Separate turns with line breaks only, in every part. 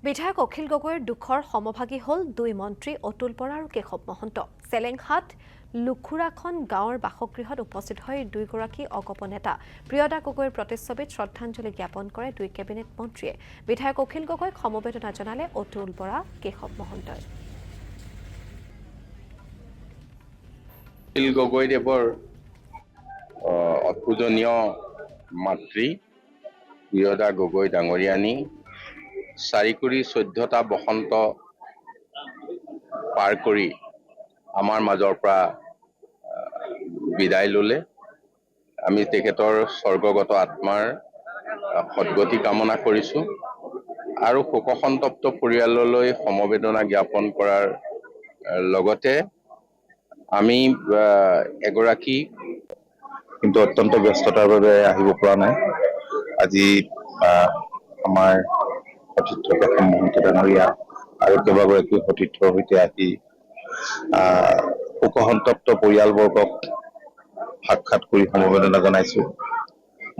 বিধায়ক অখিল গগৈৰ দুখৰ সমভাগী হ'ল দুই মন্ত্ৰী অতুল বৰা আৰু কেশৱ মহন্ত। চেলেংহাট লুখুৰাখন গাঁৱৰ বাসগৃহত উপস্থিত হৈ দুইগৰাকী অগপ নেতা প্ৰিয়দা গগৈৰ প্ৰতিচ্ছবিত শ্ৰদ্ধাঞ্জলি জ্ঞাপন কৰে দুই কেবিনেট মন্ত্ৰীয়ে। বিধায়ক অখিল গগৈক সমবেদনা জনালে অতুল বৰা কেশৱ মহন্তই।
অখিল গগৈদেৱৰ অপূজনীয় মাতৃ প্ৰিয়দা গগৈ ডাঙৰীয়ানী 14টা বসন্ত পাৰ কৰি আমাৰ মাজৰ পৰা বিদায় ল'লে। আমি তেখেতৰ স্বৰ্গগত আত্মাৰ সদ্গতি কামনা কৰিছোঁ আৰু শোকসন্তপ্ত পৰিয়াললৈ সমবেদনা জ্ঞাপন কৰাৰ লগতে আমি এগৰাকী কিন্তু অত্যন্ত ব্যস্ততাৰ বাবে আহিব পৰা নাই। আজি আমাৰ সতীৰ্থ কেশৱ মহন্ত ডাঙৰীয়া আৰু কেইবাগৰাকী সতীৰ্থৰ সৈতে আহি শোকসন্তপ্ত পৰিয়ালবৰ্গক সাক্ষাৎ কৰি সমবেদনা জনাইছো।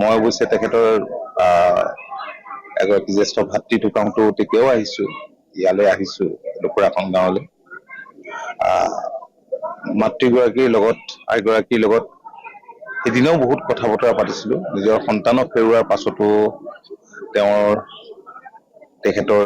মই অৱশ্যে তেখেতৰ এগৰাকী জ্যেষ্ঠ ভাতৃ ঢুকাওঁতেও তেতিয়াও আহিছো, ইয়ালৈ আহিছো লুকুৰাখন গাঁৱলৈ। মাতৃগৰাকীৰ লগত আইগৰাকীৰ লগত সেইদিনাও বহুত কথা বতৰা পাতিছিলো। নিজৰ সন্তানক হেৰুৱাৰ পাছতো তেখেতৰ